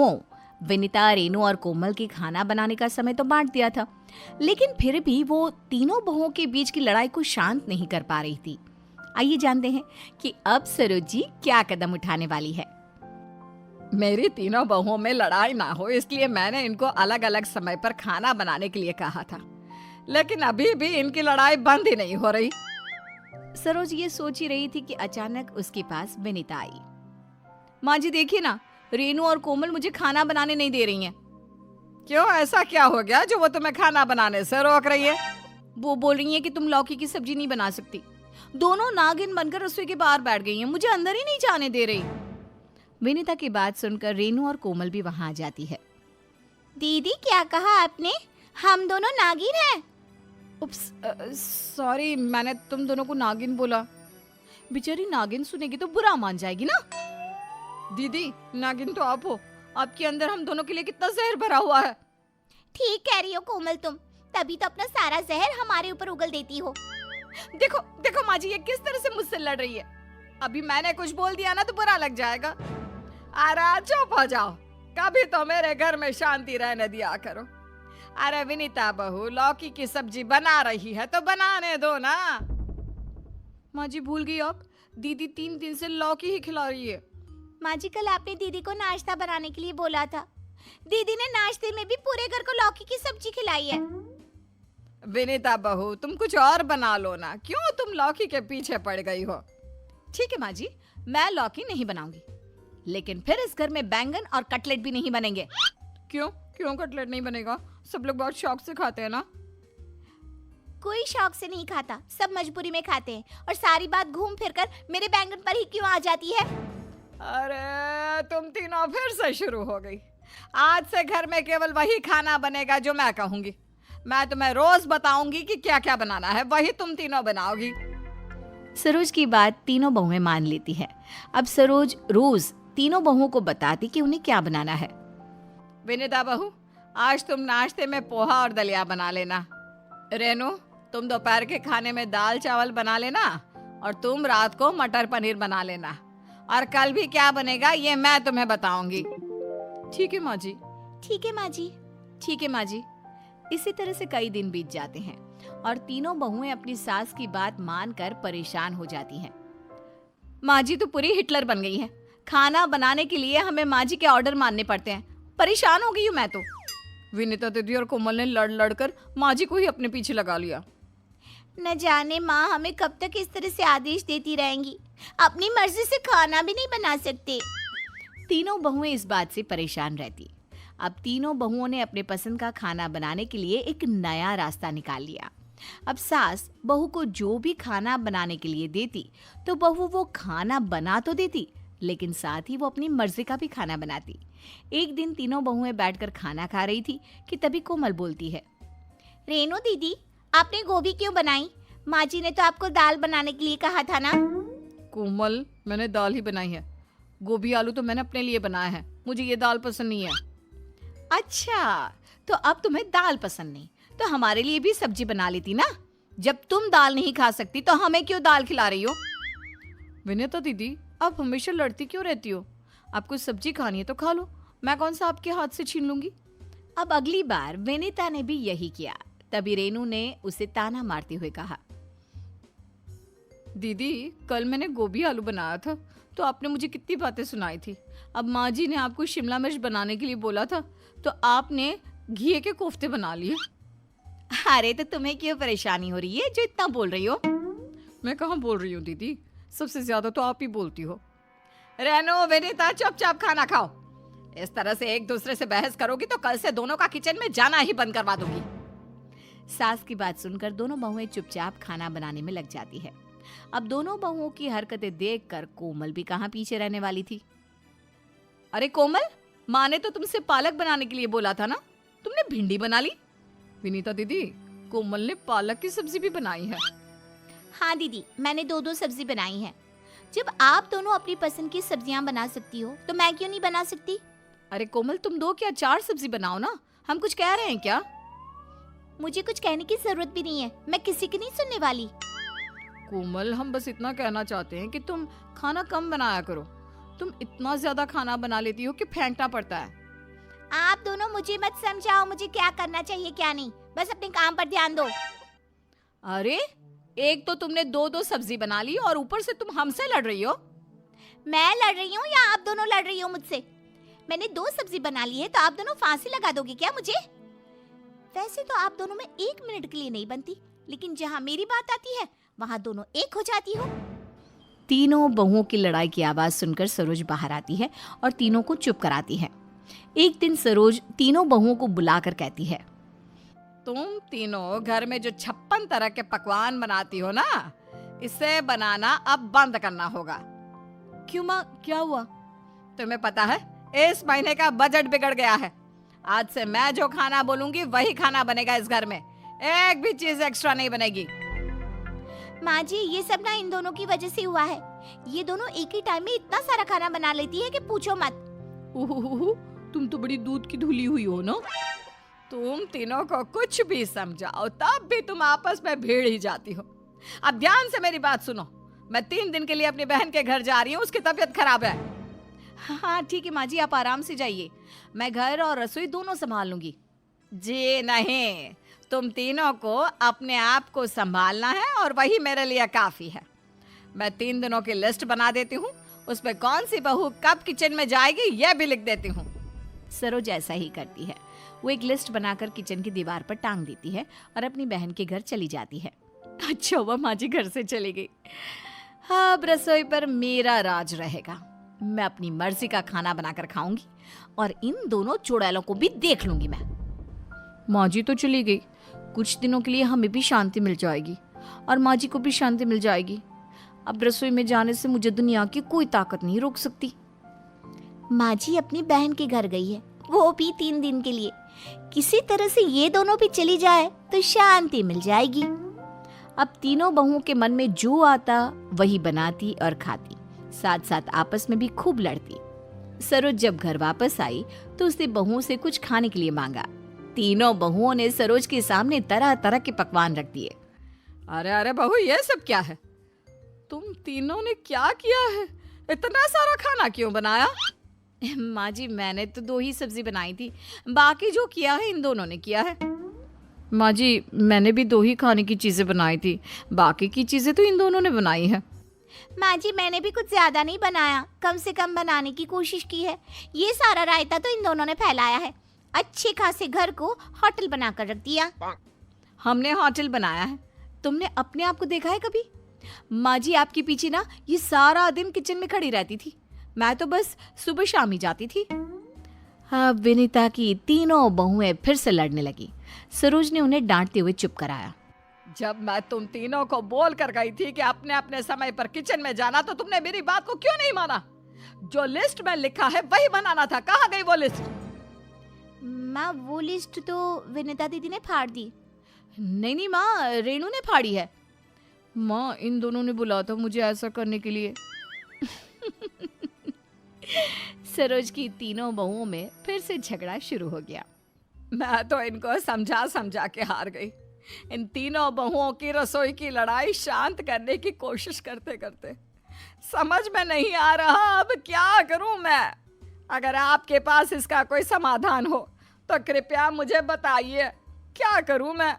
बहुओं विनीता, रेनू और कोमल के खाना बनाने का समय तो बांट दिया था, लेकिन फिर भी वो तीनों बहुओं के बीच की लड़ाई को शांत नहीं कर पा रही थी। आइए जानते हैं कि अब सरोज जी क्या कदम उठाने वाली है। मेरी तीनों बहुओं में लड़ाई ना हो इसलिए मैंने इनको अलग अलग समय पर खाना बनाने के लिए कहा था, लेकिन अभी भी इनकी लड़ाई बंद ही नहीं हो रही। सरोज ये सोच ही रही थी कि अचानक उसके पास विनीता आई। माँ जी देखिए ना, रेनू और कोमल मुझे खाना बनाने नहीं दे रही हैं। क्यों, ऐसा क्या हो गया जो वो तुम्हें खाना बनाने से रोक रही है? वो बोल रही हैं कि तुम लौकी की सब्जी नहीं बना सकती। दोनों नागिन बनकर रसोई के बाहर बैठ गई हैं, मुझे अंदर ही नहीं जाने दे रही। विनीता की बात सुनकर रेनू और कोमल भी वहां आ जाती है। दीदी क्या कहा आपने? हम दोनों नागिन हैं। उप्स, सॉरी, मैंने तुम दोनों को नागिन बोला। बेचारी नागिन सुनेगी तो बुरा मान जाएगी ना। दीदी, नागिन तो आप हो, आपके अंदर हम दोनों के लिए कितना जहर भरा हुआ है। ठीक कह रही हो कोमल तुम, तभी तो अपना सारा जहर हमारे ऊपर उगल देती हो। देखो देखो माँ जी, ये किस तरह से मुझसे लड़ रही है। अभी मैंने कुछ बोल दिया ना तो बुरा लग जाएगा। अरे चुप हो जाओ, कभी तो मेरे घर में शांति रहने दिया करो। अरे विनीता बहू लौकी की सब्जी बना रही है तो बनाने दो ना। माँ जी भूल गई आप, दीदी 3 दिन से लौकी ही खिला रही है। माँ जी कल आपने दीदी को नाश्ता बनाने के लिए बोला था, दीदी ने नाश्ते में भी पूरे घर को लौकी की सब्जी खिलाई है। विनीता बहू तुम कुछ और बना लो ना, क्यों तुम लौकी के पीछे पड़ गई हो? ठीक है माँ जी, मैं लौकी नहीं बनाऊंगी, लेकिन फिर इस घर में बैंगन और कटलेट भी नहीं बनेंगे। क्यों क्यों कटलेट नहीं बनेगा? सब लोग बहुत शौक से खाते हैं ना। कोई शौक से नहीं खाता, सब मजबूरी में खाते हैं। और सारी बात घूम फिर कर मेरे बैंगन पर ही क्यों आ जाती है? अरे तुम तीनों फिर से शुरू हो गई। आज से घर में केवल वही खाना बनेगा जो मैं कहूंगी। मैं तुम्हें रोज बताऊंगी कि क्या क्या बनाना है, वही तुम तीनों बनाओगी। सरोज की बात तीनों बहुएं मान लेती है। अब सरोज रोज तीनों बहुओं को बताती कि उन्हें क्या बनाना है। विनीता बहू, आज तुम नाश्ते में पोहा और दलिया बना लेना। रेनू, तुम दोपहर के खाने में दाल चावल बना लेना, और तुम रात को मटर पनीर बना लेना। और कल भी क्या बनेगा ये मैं तुम्हें बताऊंगी। ठीक है माँ जी। ठीक है माँ जी। ठीक है माँ जी। इसी तरह से कई दिन बीत जाते हैं और तीनों बहुएं अपनी सास की बात मानकर परेशान हो जाती हैं। माँ जी तो पूरी हिटलर बन गई है, खाना बनाने के लिए हमें माँ जी के ऑर्डर मानने पड़ते हैं। परेशान हो गई हूँ मैं तो। विनीता दीदी और कोमल ने लड़ लड़ कर माँ जी को ही अपने पीछे लगा लिया। न जाने माँ हमें कब तक इस तरह से आदेश देती रहेंगी, अपनी मर्जी से खाना भी नहीं बना सकते। तीनों बहुएं इस बात से परेशान रहती। अब तीनों बहुओं ने अपने पसंद का खाना बनाने के लिए एक नया रास्ता निकाल लिया। अब सास बहू को जो भी खाना बनाने के लिए देती तो बहू वो खाना बना तो देती, लेकिन साथ ही वो अपनी मर्जी का भी खाना बनाती। एक दिन तीनों बहुएं बैठकर खाना खा रही थी कि तभी कोमल बोलती है, रेनू दीदी आपने गोभी क्यों बनाई? माँ जी ने तो आपको दाल बनाने के लिए कहा था ना। कोमल, मैंने दाल ही बनाई है, गोभी आलू तो मैंने अपने लिए बनाया है, मुझे ये दाल पसंद नहीं है। अच्छा, तो अब तुम्हें दाल पसंद नहीं तो हमारे लिए भी सब्जी बना लेती ना। जब तुम दाल नहीं खा सकती तो हमें क्यों दाल खिला रही हो? विनीता दीदी, आप हमेशा लड़ती क्यों रहती हो? आपको सब्जी खानी है तो खा लो, मैं कौन सा आपके हाथ से छीन लूंगी। अब अगली बार विनीता ने भी यही किया। तभी रेनू ने उसे ताना मारते हुए कहा, दीदी कल मैंने गोभी आलू बनाया था तो आपने मुझे कितनी बातें सुनाई थी। अब माँ जी ने आपको शिमला मिर्च बनाने के लिए बोला था तो आपने घी के कोफ्ते बना लिए। अरे तो तुम्हें क्यों परेशानी हो रही है जो इतना बोल रही हो? मैं कहाँ बोल रही हूँ दीदी, सबसे ज्यादा तो आप ही बोलती हो। रेनू, विनीता, चुपचाप खाना खाओ। इस तरह से एक दूसरे से बहस करोगी तो कल से दोनों का किचन में जाना ही बंद करवा दूंगी। सास की बात सुनकर दोनों बहुएं चुपचाप खाना बनाने में लग जाती है। अब दोनों बहुओं की हरकतें देखकर कोमल भी कहाँ पीछे रहने वाली थी। अरे कोमल, माँ ने तो तुमसे पालक बनाने के लिए बोला था ना, तुमने भिंडी बना ली। विनीता दीदी, कोमल ने पालक की सब्जी भी बनाई है। हाँ दीदी, मैंने 2-2 सब्जी बनाई है। जब आप दोनों अपनी पसंद की सब्जियां बना सकती हो तो मैं क्यों नहीं बना सकती? अरे कोमल, तुम 2 क्या 4 सब्जी बनाओ ना, हम कुछ कह रहे हैं क्या? मुझे कुछ कहने की जरूरत भी नहीं है, मैं किसी की नहीं सुनने वाली। कोमल, हम बस इतना कहना चाहते हैं कि तुम खाना कम बनाया करो। तुम इतना ज्यादा खाना बना लेती हो कि फेंकना पड़ता है। आप दोनों मुझे मत समझाओ मुझे क्या करना चाहिए क्या नहीं, बस अपने काम पर ध्यान दो। अरे एक तो तुमने दो दो सब्जी बना ली और ऊपर से तुम हमसे लड़ रही हो। मैं लड़ रही हूँ या आप दोनों लड़ रही हो मुझसे? मैंने 2 सब्जी बना ली है तो आप दोनों फांसी लगा दोगे क्या मुझे? वैसे तो आप दोनों में 1 मिनट के लिए नहीं बनती, लेकिन जहाँ मेरी बात आती है वहाँ दोनों एक हो जाती हो। तीनों बहुओं की लड़ाई की आवाज सुनकर सरोज बाहर आती है और तीनों को चुप कराती है। एक दिन सरोज तीनों बहुओं को बुलाकर कहती है, तुम तीनों घर में जो 56 तरह के पकवान बनाती हो ना, इसे बनाना अब बंद करना होगा। क्यों माँ, क्या हुआ? तुम्हें पता है इस महीने का बजट बिगड़ गया है। आज से मैं जो खाना बोलूंगी वही खाना बनेगा इस घर में, एक भी चीज एक्स्ट्रा नहीं बनेगी। माँ जी ये सब ना इन दोनों की वजह से हुआ है। ये दोनों एक ही टाइम में इतना सारा खाना बना लेती है कि पूछो मत। ओहो, तुम तो बड़ी दूध की धुली हुई हो ना। तुम तीनों को कुछ भी समझाओ तब भी तुम आपस में भिड़ ही जाती हो। अब ध्यान से मेरी बात सुनो, मैं 3 दिन के लिए अपनी बहन के घर जा रही हूँ, उसकी तबीयत खराब है। हाँ ठीक है माँ जी, आप आराम से जाइए, मैं घर और रसोई दोनों संभाल लूंगी। जी नहीं, तुम तीनों को अपने आप को संभालना है और वही मेरे लिए काफी है। मैं 3 दिनों की लिस्ट बना देती हूँ, उसमें कौन सी बहू कब किचन में जाएगी यह भी लिख देती हूँ। सरोज ऐसा ही करती है। वो एक लिस्ट बनाकर किचन की दीवार पर टांग देती है और अपनी बहन के घर चली जाती है। अच्छा हुआ माँ जी घर से चली गई। हाँ, अब रसोई पर मेरा राज रहेगा। मैं अपनी मर्जी का खाना बनाकर खाऊंगी और इन दोनों चुड़ैलों को भी देख लूंगी मैं। माँ जी तो चली गई, कुछ दिनों के लिए हमें भी शांति मिल जाएगी और माँ जी को भी शांति मिल जाएगी। अब रसोई में जाने से मुझे दुनिया की कोई ताकत नहीं रोक सकती। माँ जी अपनी बहन के घर गई है, वो भी 3 दिन के लिए। किसी तरह से ये दोनों भी चली जाए तो शांति मिल जाएगी। अब तीनों बहुओं के मन में जो आता वही बनाती और खाती, साथ साथ आपस में भी खूब लड़ती। सरोज जब घर वापस आई तो उसने बहुओं से कुछ खाने के लिए मांगा। तीनों बहुओं ने सरोज के सामने तरह तरह के पकवान रख दिए। अरे अरे बहू, ये सब क्या है? तुम तीनों ने क्या किया है? इतना सारा खाना क्यों बनाया? माँ जी मैंने तो 2 ही सब्जी बनाई थी, बाकी जो किया है इन दोनों ने किया है। माँ जी मैंने भी 2 ही खाने की चीजें बनाई थी, बाकी की चीजें तो इन दोनों ने बनाई है। माँ जी मैंने भी कुछ ज्यादा नहीं बनाया, कम से कम बनाने की कोशिश की है। ये सारा रायता तो इन दोनों ने फैलाया है। अच्छे खासे घर को होटल बनाकर रख दिया। हमने होटल बनाया है, तुमने अपने आप को देखा है कभी? माँ जी आपके पीछे ना ये सारा दिन किचन में खड़ी रहती थी, मैं तो बस सुबह शाम ही जाती थी। अब विनीता की तीनों बहुएं फिर से लड़ने लगी। सरोज ने उन्हें डांटते हुए चुप कराया। जब मैं तुम तीनों को बोल कर गई थी कि अपने अपने समय पर किचन में जाना, तो तुमने मेरी बात को क्यों नहीं माना? जो लिस्ट में लिखा है वही बनाना था, कहाँ गई वो लिस्ट? माँ वो लिस्ट तो विनीता दीदी ने फाड़ दी। नहीं नहीं माँ, रेणु ने फाड़ी है। माँ इन दोनों ने बुलाया था मुझे ऐसा करने के लिए। सरोज की तीनों बहुओं में फिर से झगड़ा शुरू हो गया। मैं तो इनको समझा समझा के हार गई। इन तीनों बहुओं की रसोई की लड़ाई शांत करने की कोशिश करते करते समझ में नहीं आ रहा अब क्या करूं मैं। अगर आपके पास इसका कोई समाधान हो तो कृपया मुझे बताइए, क्या करूं मैं?